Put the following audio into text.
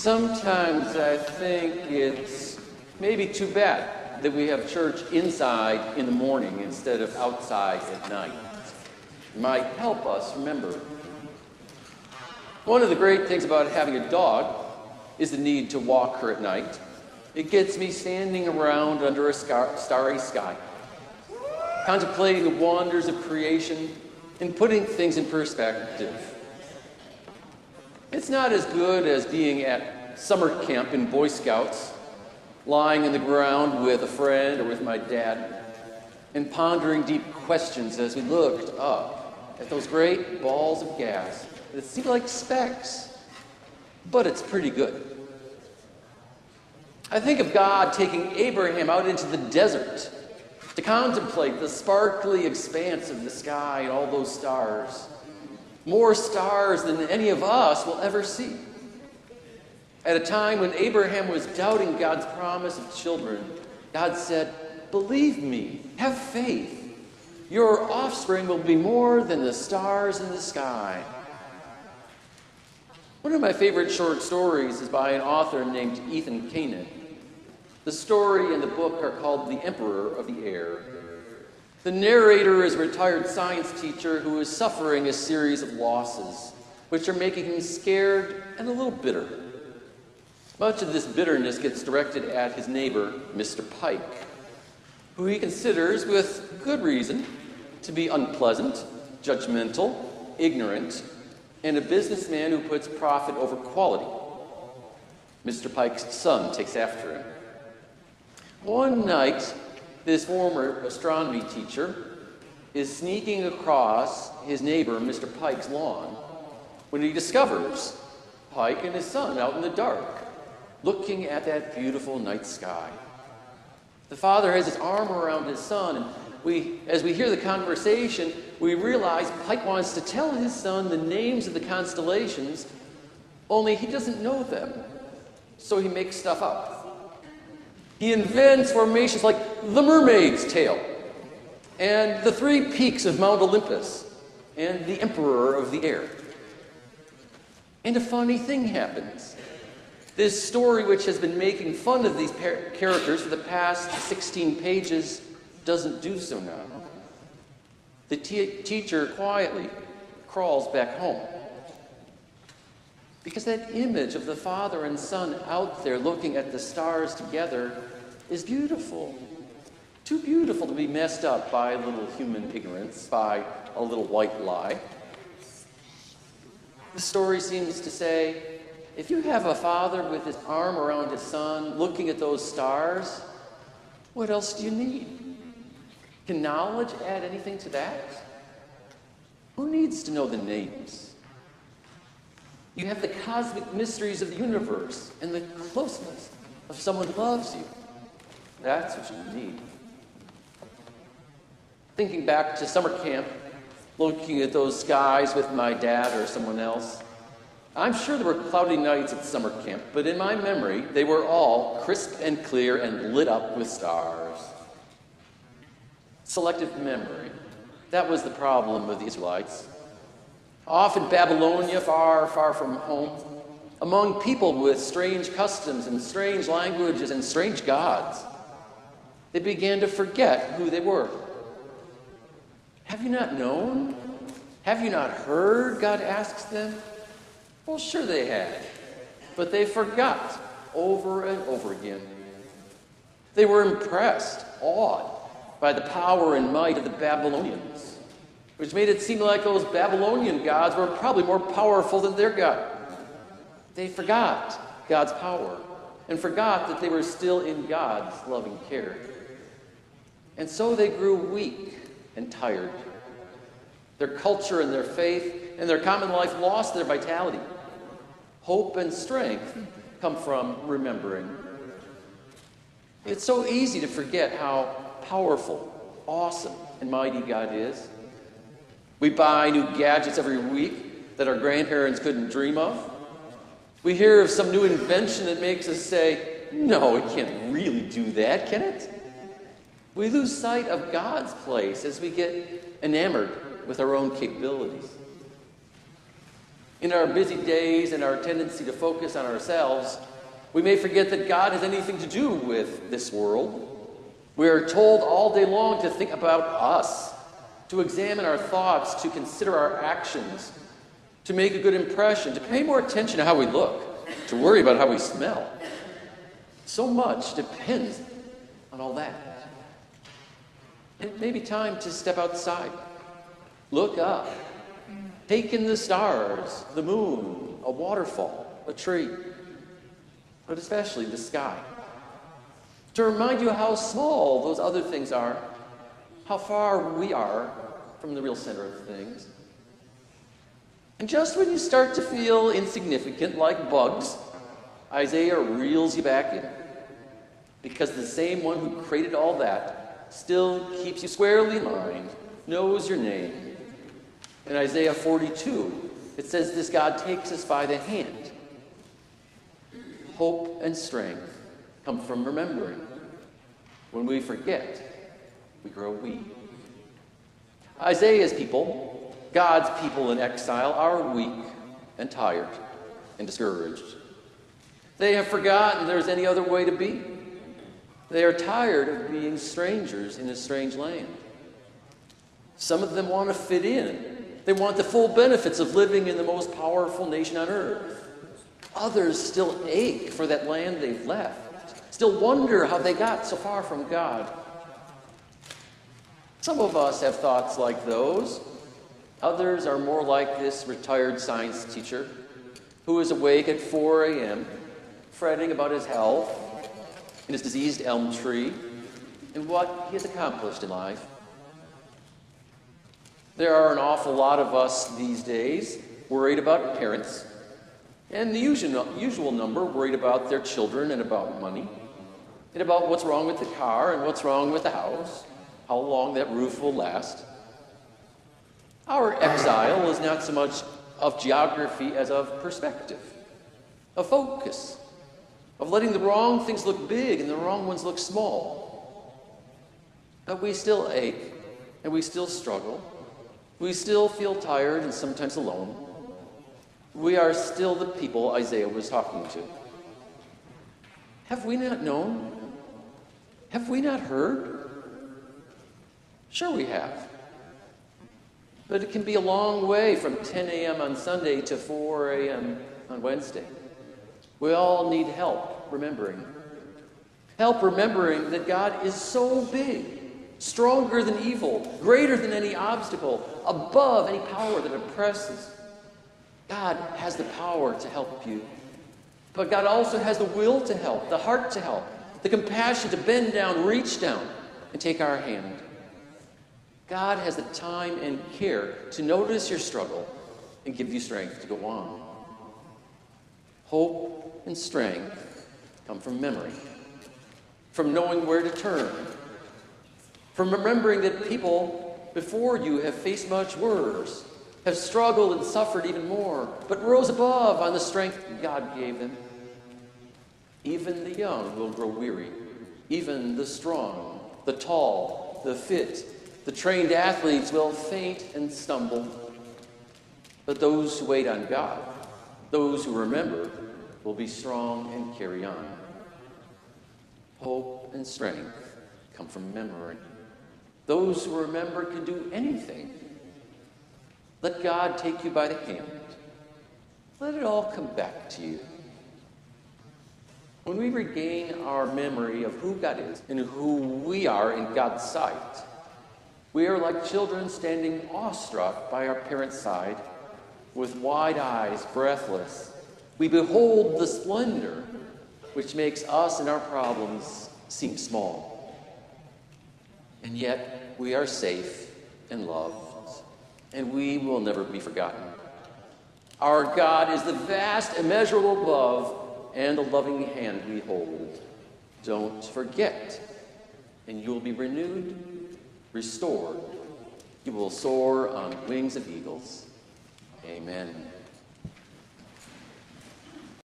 Sometimes I think it's maybe too bad that we have church inside in the morning instead of outside at night. It might help us remember. One of the great things about having a dog is the need to walk her at night. It gets me standing around under a starry sky, contemplating the wonders of creation and putting things in perspective. It's not as good as being at summer camp in Boy Scouts, lying in the ground with a friend or with my dad, and pondering deep questions as we looked up at those great balls of gas that seem like specks, but it's pretty good. I think of God taking Abraham out into the desert to contemplate the sparkly expanse of the sky and all those stars. More stars than any of us will ever see. At a time when Abraham was doubting God's promise of children, God said, "Believe me, have faith. Your offspring will be more than the stars in the sky." One of my favorite short stories is by an author named Ethan Koenig. The story and the book are called The Emperor of the Air. The narrator is a retired science teacher who is suffering a series of losses, which are making him scared and a little bitter. Much of this bitterness gets directed at his neighbor, Mr. Pike, who he considers, with good reason, to be unpleasant, judgmental, ignorant, and a businessman who puts profit over quality. Mr. Pike's son takes after him. One night, this former astronomy teacher is sneaking across his neighbor, Mr. Pike's lawn, when he discovers Pike and his son out in the dark, looking at that beautiful night sky. The father has his arm around his son, and as we hear the conversation, we realize Pike wants to tell his son the names of the constellations, only he doesn't know them, so he makes stuff up. He invents formations like the Mermaid's Tail, and the 3 peaks of Mount Olympus, and the Emperor of the Air. And a funny thing happens. This story, which has been making fun of these characters for the past 16 pages, doesn't do so now. The teacher quietly crawls back home. Because that image of the father and son out there looking at the stars together is beautiful. Too beautiful to be messed up by a little human ignorance, by a little white lie. The story seems to say, if you have a father with his arm around his son looking at those stars, what else do you need? Can knowledge add anything to that? Who needs to know the names? You have the cosmic mysteries of the universe and the closeness of someone who loves you. That's what you need. Thinking back to summer camp, looking at those skies with my dad or someone else, I'm sure there were cloudy nights at summer camp, but in my memory, they were all crisp and clear and lit up with stars. Selective memory. That was the problem with the Israelites. Off in Babylonia, far, far from home, among people with strange customs and strange languages and strange gods, they began to forget who they were. Have you not known? Have you not heard? God asks them. Well, sure they had, but they forgot over and over again. They were impressed, awed by the power and might of the Babylonians, which made it seem like those Babylonian gods were probably more powerful than their God. They forgot God's power and forgot that they were still in God's loving care. And so they grew weak and tired. Their culture and their faith and their common life lost their vitality. Hope and strength come from remembering. It's so easy to forget how powerful, awesome, and mighty God is. We buy new gadgets every week that our grandparents couldn't dream of. We hear of some new invention that makes us say, no, it can't really do that, can it? We lose sight of God's place as we get enamored with our own capabilities. In our busy days and our tendency to focus on ourselves, we may forget that God has anything to do with this world. We are told all day long to think about us, to examine our thoughts, to consider our actions, to make a good impression, to pay more attention to how we look, to worry about how we smell. So much depends on all that. It may be time to step outside, look up, take in the stars, the moon, a waterfall, a tree, but especially the sky. To remind you how small those other things are, how far we are from the real center of things. And just when you start to feel insignificant like bugs, Isaiah reels you back in. Because the same one who created all that still keeps you squarely in line, knows your name. In Isaiah 42, it says this God takes us by the hand. Hope and strength come from remembering. When we forget, we grow weak. Isaiah's people, God's people in exile, are weak and tired and discouraged. They have forgotten there's any other way to be. They are tired of being strangers in a strange land. Some of them want to fit in. They want the full benefits of living in the most powerful nation on earth. Others still ache for that land they've left, still wonder how they got so far from God. Some of us have thoughts like those. Others are more like this retired science teacher who is awake at 4 a.m., fretting about his health and his diseased elm tree and what he has accomplished in life. There are an awful lot of us these days worried about parents, and the usual number worried about their children and about money, and about what's wrong with the car and what's wrong with the house, how long that roof will last. Our exile is not so much of geography as of perspective, of focus, of letting the wrong things look big and the wrong ones look small. But we still ache, and we still struggle. We still feel tired and sometimes alone. We are still the people Isaiah was talking to. Have we not known? Have we not heard? Sure we have. But it can be a long way from 10 a.m. on Sunday to 4 a.m. on Wednesday. We all need help remembering. Help remembering that God is so big, stronger than evil, greater than any obstacle, above any power that oppresses. God has the power to help you. But God also has the will to help, the heart to help, the compassion to bend down, reach down, and take our hand. God has the time and care to notice your struggle and give you strength to go on. Hope and strength come from memory, from knowing where to turn, from remembering that people before you have faced much worse, have struggled and suffered even more, but rose above on the strength God gave them. Even the young will grow weary. Even the strong, the tall, the fit, the trained athletes will faint and stumble. But those who wait on God, those who remember, will be strong and carry on. Hope and strength come from memory. Those who remember can do anything. Let God take you by the hand. Let it all come back to you. When we regain our memory of who God is and who we are in God's sight, we are like children standing awestruck by our parents' side, with wide eyes, breathless. We behold the splendor which makes us and our problems seem small. And yet we are safe and loved, and we will never be forgotten. Our God is the vast, immeasurable love and the loving hand we hold. Don't forget, and you will be renewed, restored. You will soar on wings of eagles. Amen.